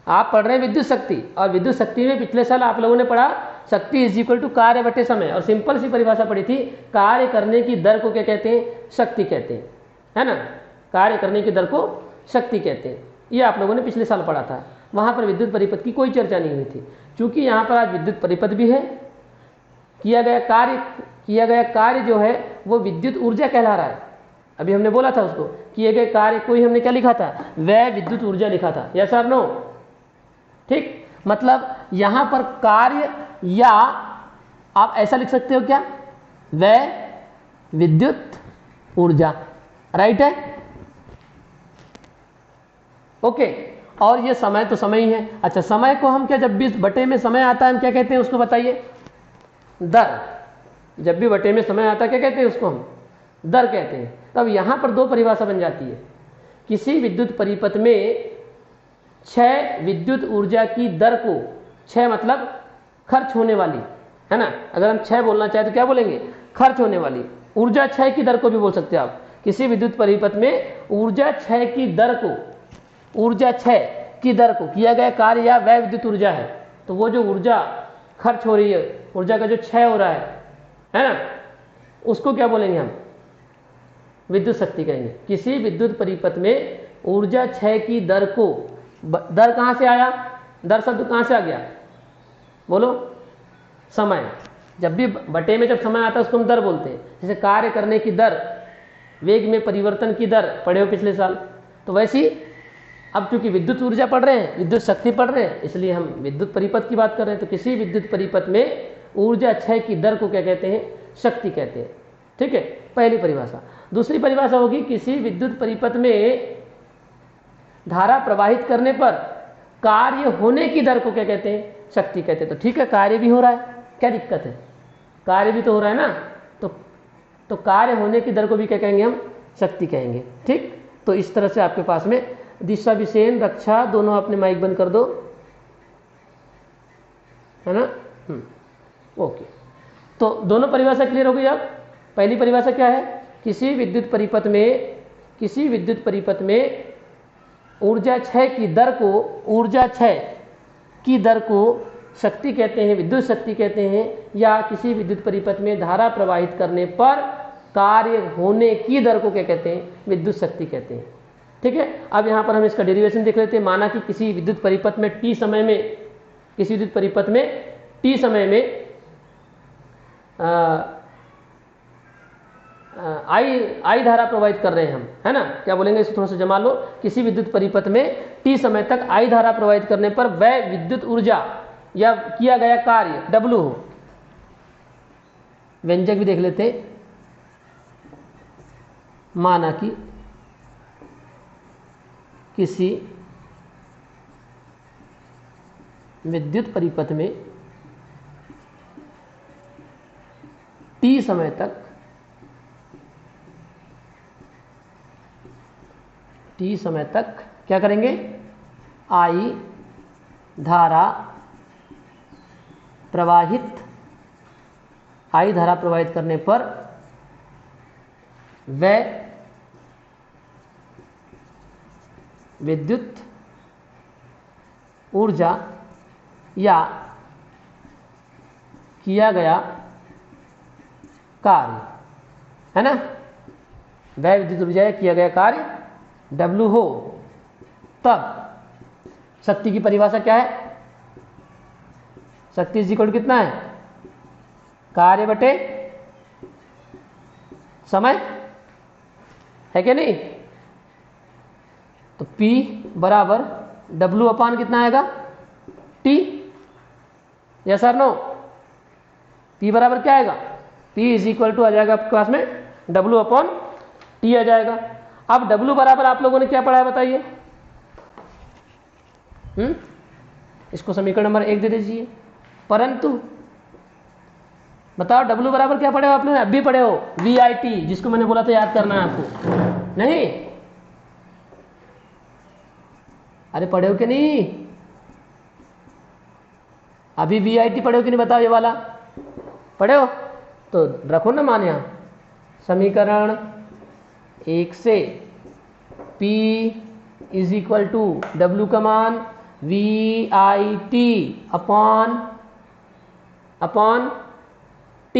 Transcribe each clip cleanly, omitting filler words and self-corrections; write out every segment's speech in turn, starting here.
आप पढ़ रहे हैं विद्युत शक्ति, और विद्युत शक्ति में पिछले साल आप लोगों ने पढ़ा शक्ति इज इक्वल टू कार्य बटे समय, और सिंपल सी परिभाषा पढ़ी थी, कार्य करने की दर को क्या कहते हैं, शक्ति कहते हैं, है ना। कार्य करने की दर को शक्ति कहते हैं, ये आप लोगों ने पिछले साल पढ़ा था। वहां पर विद्युत परिपथ की कोई चर्चा नहीं हुई थी, क्योंकि यहाँ पर आज विद्युत परिपथ भी है, किया गया कार्य जो है वो विद्युत ऊर्जा कहला रहा है। अभी हमने बोला था उसको, किए गए कार्य को ही हमने क्या लिखा था, वह विद्युत ऊर्जा लिखा था, यस और नो। ठीक, मतलब यहां पर कार्य, या आप ऐसा लिख सकते हो क्या, वह विद्युत ऊर्जा, राइट है, ओके। और ये समय तो समय ही है। अच्छा, समय को हम क्या, जब भी बटे में समय आता है हम क्या कहते हैं उसको, बताइए, दर। जब भी बटे में समय आता है क्या कहते हैं उसको, हम दर कहते हैं। तब यहां पर दो परिभाषा बन जाती है, किसी विद्युत परिपथ में क्षय विद्युत ऊर्जा की दर को, क्षय मतलब खर्च होने वाली, है ना। अगर हम क्षय बोलना चाहे तो क्या बोलेंगे, खर्च होने वाली ऊर्जा क्षय की दर को भी बोल सकते हैं आप। किसी विद्युत परिपथ में ऊर्जा क्षय की दर को, ऊर्जा क्षय की दर को, किया गया कार्य या वह विद्युत ऊर्जा है, तो वो जो ऊर्जा खर्च हो रही है, ऊर्जा का जो क्षय हो रहा है ना, उसको क्या बोलेंगे हम, विद्युत शक्ति कहेंगे। किसी विद्युत परिपथ में ऊर्जा क्षय की दर को, दर कहां से आया, दर शब्द कहां से आ गया, बोलो, समय। जब भी बटे में जब समय आता है उसको हम दर बोलते हैं। जैसे कार्य करने की दर, वेग में परिवर्तन की दर पढ़े हो पिछले साल, तो वैसी अब चूंकि विद्युत ऊर्जा पढ़ रहे हैं, विद्युत शक्ति पढ़ रहे हैं, इसलिए हम विद्युत परिपथ की बात कर रहे हैं। तो किसी विद्युत परिपथ में ऊर्जा क्षय की दर को क्या कहते हैं, शक्ति कहते हैं। ठीक है, पहली परिभाषा। दूसरी परिभाषा होगी, किसी विद्युत परिपथ में धारा प्रवाहित करने पर कार्य होने की दर को क्या कहते हैं, शक्ति कहते हैं। तो ठीक है, कार्य भी हो रहा है, क्या दिक्कत है, कार्य भी तो हो रहा है ना, तो कार्य होने की दर को भी क्या कहेंगे हम, शक्ति कहेंगे। ठीक, तो इस तरह से आपके पास में दिशा विषेन, रक्षा, दोनों अपने माइक बंद कर दो, है ना। ओके, तो दोनों परिभाषा क्लियर हो गई। अब पहली परिभाषा क्या है, किसी विद्युत परिपथ में ऊर्जा क्षय की दर को, ऊर्जा क्षय की दर को शक्ति कहते हैं, विद्युत शक्ति कहते हैं। या किसी विद्युत परिपथ में धारा प्रवाहित करने पर कार्य होने की दर को क्या कहते हैं, विद्युत शक्ति कहते हैं। ठीक है, अब यहां पर हम इसका डेरिवेशन देख लेते हैं। माना कि किसी विद्युत परिपथ में टी समय में, किसी विद्युत परिपथ में टी समय में आई धारा प्रवाहित कर रहे हैं हम, है ना। क्या बोलेंगे, इसको थोड़ा सा जमा लो। किसी विद्युत परिपथ में टी समय तक आई धारा प्रवाहित करने पर वह विद्युत ऊर्जा या किया गया कार्य W हो। व्यंजक भी देख लेते हैं। माना कि किसी विद्युत परिपथ में टी समय तक क्या करेंगे, आई धारा प्रवाहित करने पर वह विद्युत ऊर्जा या किया गया कार्य, है ना, वह विद्युत ऊर्जा या किया गया कार्य W हो। तब शक्ति की परिभाषा क्या है, शक्ति इज इक्वल टू कितना है, कार्य बटे समय, है क्या नहीं। तो P बराबर W अपान कितना आएगा, T, यस और नो। P बराबर क्या आएगा, P इज इक्वल टू आ जाएगा आपके पास में W अपॉन T आ जाएगा। अब W बराबर आप लोगों ने क्या पढ़ा है बताइए, इसको समीकरण नंबर 1 दे दीजिए। परंतु बताओ W बराबर क्या पढ़े हो आप लोग, अभी पढ़े हो VIT, जिसको मैंने बोला था याद करना है आपको, नहीं, अरे पढ़े हो कि नहीं, अभी VIT पढ़े हो कि नहीं, बताओ ये वाला पढ़े हो तो रखो ना मान यहां। समीकरण 1 से P is equal to W का मान VIT अपॉन T,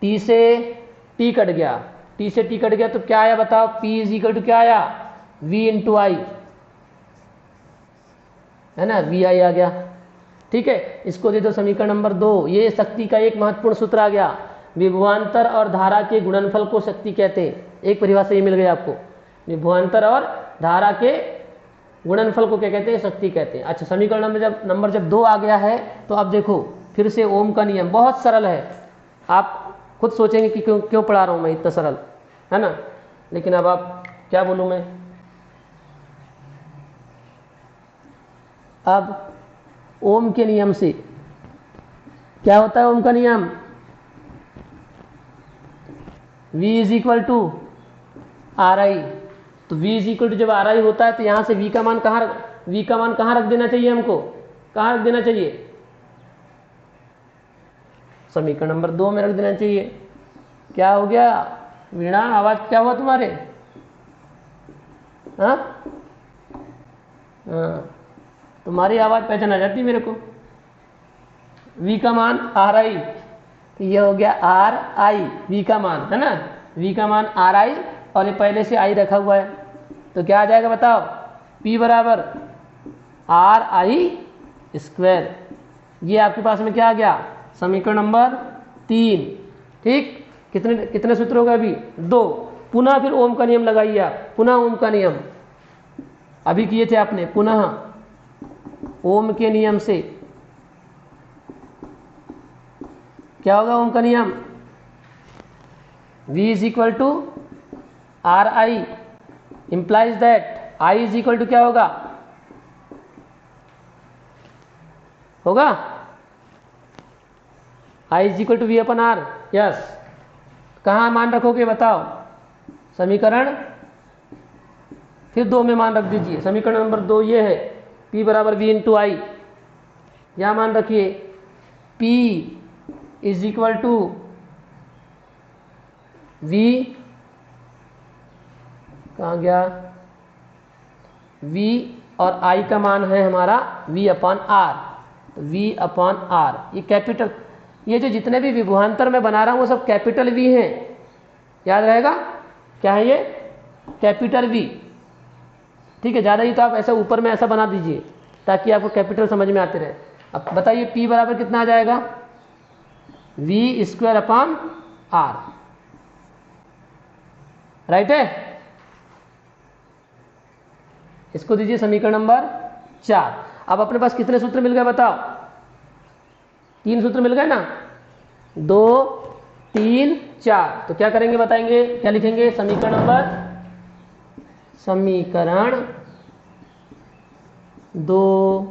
T से T कट गया, T से T कट गया तो क्या आया बताओ, P इज इक्वल टू क्या आया, V इंटू आई, है ना, VI आ गया। ठीक है, इसको दे दो समीकरण नंबर 2। ये शक्ति का एक महत्वपूर्ण सूत्र आ गया, विभवांतर और धारा के गुणनफल को शक्ति कहते हैं। एक परिभाषा ये मिल गई आपको, विभवांतर और धारा के गुणनफल को क्या कहते हैं, शक्ति कहते हैं। अच्छा, समीकरण नंबर जब 2 आ गया है तो अब देखो फिर से ओम का नियम, बहुत सरल है, आप खुद सोचेंगे कि क्यों पढ़ा रहा हूं मैं इतना सरल, है ना, लेकिन अब आप क्या बोलूं मैं। अब ओम के नियम से क्या होता है, ओम का नियम, V is equal to R I. तो V इज इक्वल टू जब आर आई होता है तो यहां से V का मान कहाँ रख देना चाहिए हमको, कहाँ रख देना चाहिए, समीकरण नंबर 2 में रख देना चाहिए। क्या हो गया वीणा, आवाज क्या हुआ तुम्हारे, हाँ तुम्हारी आवाज पहचान आ जाती मेरे को। V का मान आर आई, तो ये हो गया आर आई, V का मान, है ना, V का मान आर आई और ये पहले से आई रखा हुआ है, तो क्या आ जाएगा बताओ, P बराबर आर आई स्क्वायर। ये आपके पास में क्या आ गया, समीकरण नंबर 3। ठीक, कितने सूत्र हो गए अभी, 2। पुनः फिर ओम का नियम लगाइए आप, पुनः ओम का नियम अभी किए थे आपने, पुनः ओम के नियम से क्या होगा, ओम का नियम, V is equal to R I implies that I is equal to क्या होगा, I is equal to V upon R। Yes, कहाँ मान रखोगे बताओ, समीकरण फिर 2 में मान रख दीजिए। समीकरण नंबर 2 ये है, P बराबर V इंटू आई, यहां मान रखिए P is equal to V, कहाँ गया, V और I का मान है हमारा V अपॉन R, तो V अपॉन R, ये कैपिटल, ये जो जितने भी विभवांतर मैं बना रहा हूं वो सब कैपिटल V हैं, याद रहेगा, क्या है ये, कैपिटल V। ठीक है, ज़्यादा ही तो आप ऐसा ऊपर में ऐसा बना दीजिए ताकि आपको कैपिटल समझ में आते रहे। अब बताइए P बराबर कितना आ जाएगा, V square upon R, right है। इसको दीजिए समीकरण नंबर 4। अब अपने पास कितने सूत्र मिल गए बताओ, 3 सूत्र मिल गए ना, 2 3 4। तो क्या करेंगे बताएंगे, क्या लिखेंगे, समीकरण 2,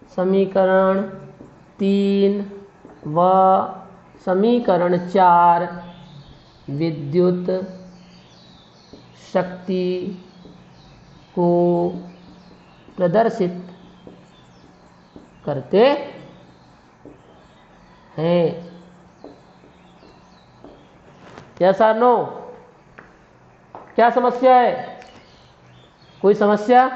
समीकरण 3 व समीकरण 4 विद्युत शक्ति को प्रदर्शित करते हैं। यस और नो, क्या समस्या है, कोई समस्या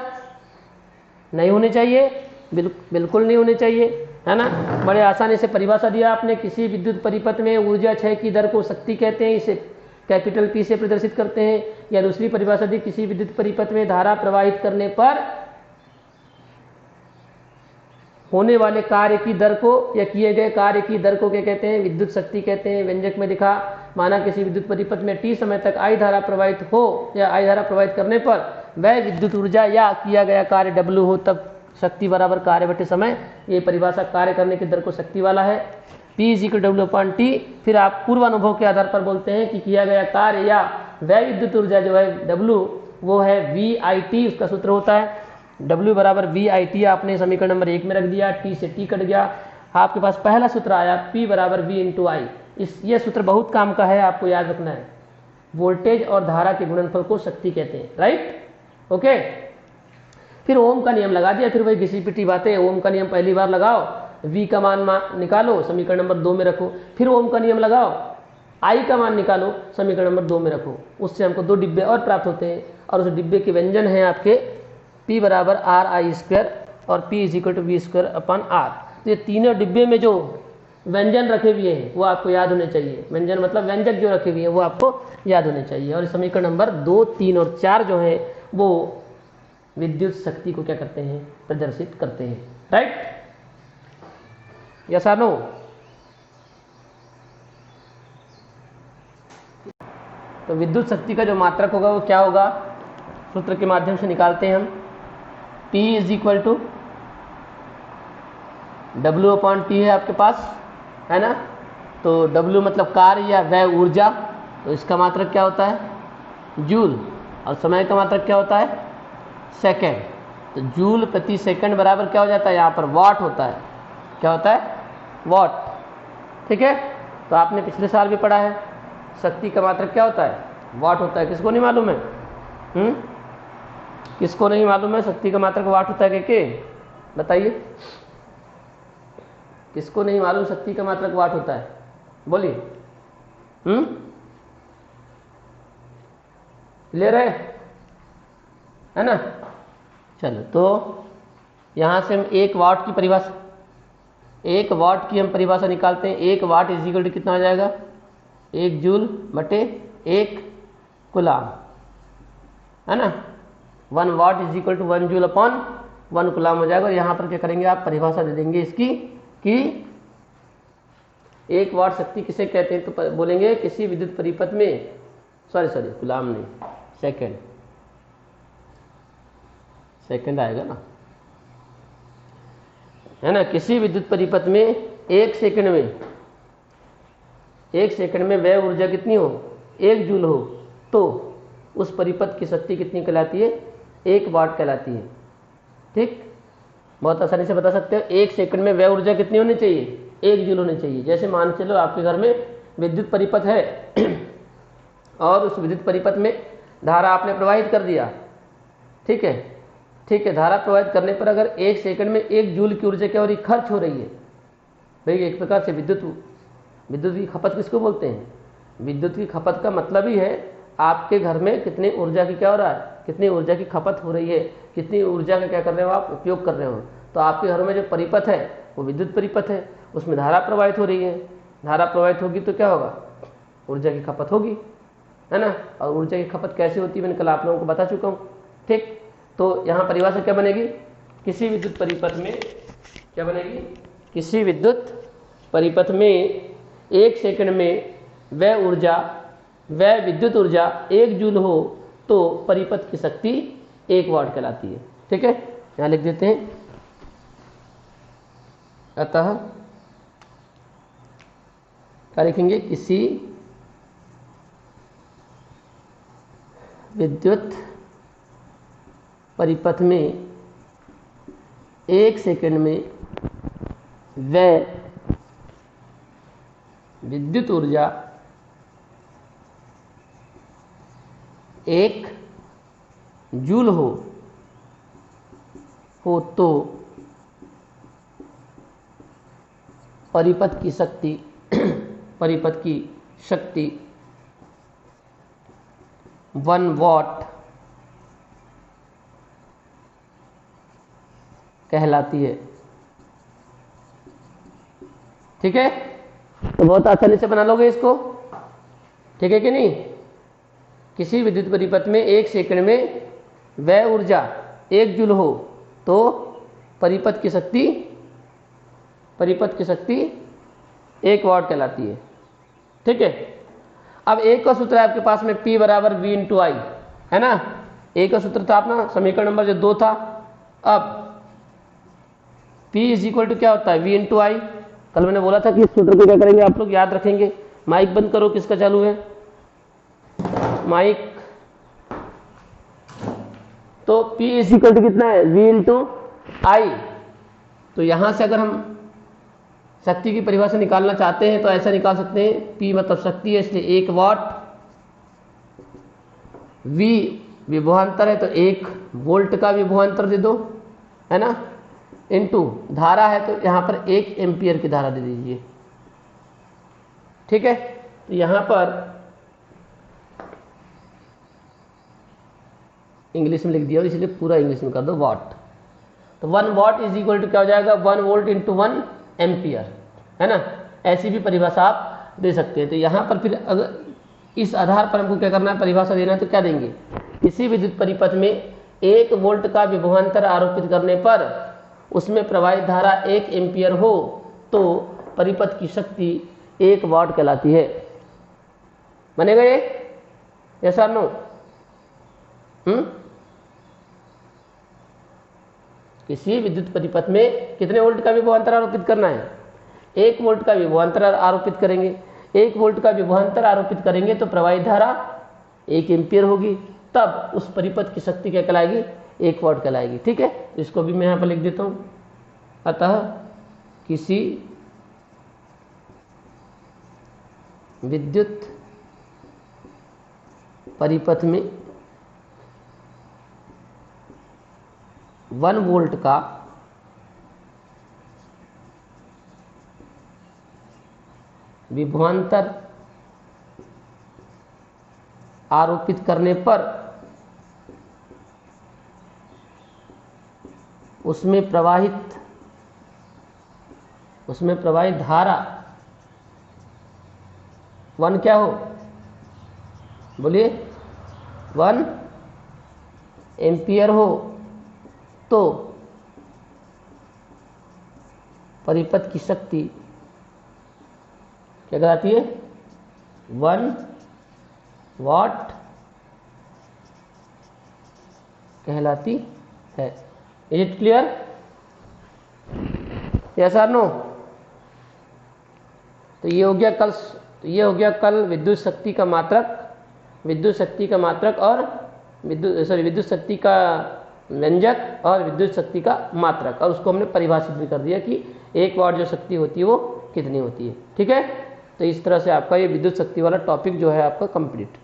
नहीं होनी चाहिए, बिल्कुल नहीं होनी चाहिए, है ना। बड़े आसानी से परिभाषा दिया आपने, किसी विद्युत परिपथ में ऊर्जा क्षय की दर को शक्ति कहते हैं, इसे कैपिटल P से प्रदर्शित करते हैं। या दूसरी परिभाषा दी, किसी विद्युत परिपथ में धारा प्रवाहित करने पर होने वाले कार्य की दर को या किए गए कार्य की दर को क्या कहते हैं, विद्युत शक्ति कहते हैं। व्यंजक में दिखा, माना किसी विद्युत परिपथ में T समय तक I धारा प्रवाहित हो या I धारा प्रवाहित करने पर वह विद्युत ऊर्जा या किया गया कार्य W हो, तब शक्ति बराबर कार्य बटे समय। ये परिभाषा कार्य करने की दर को शक्ति वाला है। P is equal W upon T। फिर आप पूर्व अनुभव के आधार पर बोलते हैं कि किया गया कार्य या वह विद्युत ऊर्जा जो है W, वो है VIT, उसका सूत्र होता है W बराबर VIT। आपने समीकरण नंबर 1 में रख दिया, T से T कट गया, आपके पास पहला सूत्र आया P बराबर V इंटू आई। ये सूत्र बहुत काम का है, आपको याद रखना है। वोल्टेज और धारा के गुणनफल को शक्ति कहते हैं, राइट, ओके। फिर ओम का नियम लगा दिया, फिर वही घिसी पिटी बातें। ओम का नियम पहली बार लगाओ, V का मान निकालो, समीकरण नंबर 2 में रखो। फिर ओम का नियम लगाओ, I का मान निकालो, समीकरण नंबर 2 में रखो। उससे हमको 2 डिब्बे और प्राप्त होते हैं, और उस डिब्बे के व्यंजन हैं आपके P बराबर आर आई स्क्वायर और P is equal to V square upon R. तो ये तीनों डिब्बे में जो व्यंजन रखे हुए हैं वो आपको याद होने चाहिए। व्यंजन मतलब व्यंजक जो रखे हुए हैं वो आपको याद होने चाहिए। और समीकरण नंबर 2, 3 और 4 जो है वो विद्युत शक्ति को क्या करते हैं, प्रदर्शित करते हैं। राइट, यस और नो? तो विद्युत शक्ति का जो मात्रक होगा वो क्या होगा, सूत्र के माध्यम से निकालते हैं हम। P is equal to W upon T है आपके पास, है ना। तो W मतलब कार्य या वह ऊर्जा, तो इसका मात्रक क्या होता है, जूल। और समय का मात्रक क्या होता है, सेकेंड। तो जूल प्रति सेकंड बराबर क्या हो जाता है, यहाँ पर वाट होता है। क्या होता है, वाट। ठीक है, तो आपने पिछले साल भी पढ़ा है शक्ति का मात्रक क्या होता है, वाट होता है। किसको नहीं मालूम है, किसको नहीं मालूम है शक्ति का मात्रक वाट होता है? के बताइए, किसको नहीं मालूम शक्ति का मात्रक वाट होता है, बोलिए। क्लियर है ना। चलो, तो यहां से हम 1 वाट की परिभाषा, 1 वाट की हम परिभाषा निकालते हैं। 1 वाट इज इक्वल टू कितना हो जाएगा, 1 जूल बटे 1 कूलाम, है ना। 1 watt is equal to 1 joule upon 1 coulomb हो जाएगा। और यहाँ पर क्या करेंगे आप, परिभाषा दे देंगे इसकी कि 1 वाट शक्ति किसे कहते हैं, तो बोलेंगे किसी विद्युत परिपथ में, सॉरी कूलाम नहीं, सेकंड आएगा ना, है ना। किसी विद्युत परिपथ में 1 सेकंड में वह ऊर्जा कितनी हो, 1 जूल हो, तो उस परिपथ की शक्ति कितनी कहलाती है, 1 वाट कहलाती है। ठीक, बहुत आसानी से बता सकते हो। 1 सेकंड में वह ऊर्जा कितनी होनी चाहिए, 1 जूल होनी चाहिए। जैसे मान चलो आपके घर में विद्युत परिपथ है और उस विद्युत परिपथ में धारा आपने प्रवाहित कर दिया। ठीक है, धारा प्रवाहित करने पर अगर 1 सेकंड में 1 जूल की ऊर्जा क्या हो रही, खर्च हो रही है। भाई एक प्रकार से विद्युत की खपत किसको बोलते हैं, विद्युत की खपत का मतलब ही है आपके घर में कितनी ऊर्जा की क्या हो रहा है, कितनी ऊर्जा की खपत हो रही है, कितनी ऊर्जा का क्या कर रहे हो आप, उपयोग कर रहे हो। तो आपके घर में जो परिपथ है वो विद्युत परिपथ है, उसमें धारा प्रवाहित हो रही है। धारा प्रवाहित होगी तो क्या होगा, ऊर्जा की खपत होगी, है ना। और ऊर्जा की खपत कैसे होती है मैंने कल आप लोगों को बता चुका हूँ। ठीक, तो यहाँ परिभाषा क्या बनेगी, किसी विद्युत परिपथ में क्या बनेगी, किसी विद्युत परिपथ में 1 सेकंड में वह विद्युत ऊर्जा 1 जूल हो तो परिपथ की शक्ति 1 वाट कहलाती है। ठीक है, यहाँ लिख देते हैं। अतः क्या लिखेंगे, किसी विद्युत परिपथ में 1 सेकंड में वह विद्युत ऊर्जा 1 जूल हो तो परिपथ की शक्ति 1 वाट कहलाती है। ठीक है, तो बहुत आसानी से बना लोगे इसको। ठीक है कि नहीं, किसी विद्युत परिपथ में 1 सेकंड में वह ऊर्जा 1 जूल हो तो परिपथ की शक्ति 1 वाट कहलाती है। ठीक है, अब एक का सूत्र है आपके पास में, P बराबर V इंटू आई, है ना। एक का सूत्र था अपना समीकरण नंबर जो 2 था। अब P इज इक्वल टू क्या होता है, V इंटू आई। कल मैंने बोला था कि इस सूत्र को क्या करेंगे आप लोग, याद रखेंगे। माइक बंद करो, किसका चालू है माइक। तो P इज इक्वल टू कितना है, V इंटू आई। तो यहां से अगर हम शक्ति की परिभाषा निकालना चाहते हैं तो ऐसा निकाल सकते हैं, P मतलब शक्ति है इसलिए 1 वाट, V विभवांतर है तो 1 वोल्ट का विभवांतर दे दो, है ना, इनटू धारा है तो यहां पर 1 एम्पियर की धारा दे दीजिए। ठीक है, तो यहां पर इंग्लिश में लिख दिया, इसलिए पूरा इंग्लिश में कर दो वाट। तो 1 वाट इज इक्वल टू क्या हो जाएगा, 1 वोल्ट इंटू 1 एम्पियर, है ना। ऐसी भी परिभाषा आप दे सकते हैं। तो यहाँ पर फिर अगर इस आधार पर हमको क्या करना है, परिभाषा देना है, तो क्या देंगे, किसी विद्युत परिपथ में 1 वोल्ट का विभवांतर आरोपित करने पर उसमें प्रवाहित धारा 1 एम्पियर हो तो परिपथ की शक्ति 1 वाट कहलाती है। बनेगा ये, यस और नो? किसी विद्युत परिपथ में कितने वोल्ट का विभवांतर आरोपित करना है, 1 वोल्ट का विभवांतर आरोपित करेंगे। 1 वोल्ट का विभवांतर आरोपित करेंगे तो प्रवाहित धारा 1 एम्पियर होगी, तब उस परिपथ की शक्ति क्या कहलाएगी, 1 वाट कहलाएगी। ठीक है, इसको भी मैं यहाँ पर लिख देता हूँ। अतः किसी विद्युत परिपथ में 1 वोल्ट का विभवांतर आरोपित करने पर उसमें प्रवाहित धारा 1 क्या हो, बोलिए, 1 एम्पियर हो तो परिपथ की शक्ति क्या कहलाती है, 1 वाट कहलाती है। इज इट क्लियर, यस और नो? तो ये हो गया कल विद्युत शक्ति का मात्रक और विद्युत शक्ति का व्यंजक और विद्युत शक्ति का मात्रक, और उसको हमने परिभाषित भी कर दिया कि 1 वाट जो शक्ति होती है वो कितनी होती है। ठीक है, तो इस तरह से आपका ये विद्युत शक्ति वाला टॉपिक जो है आपका कंप्लीट।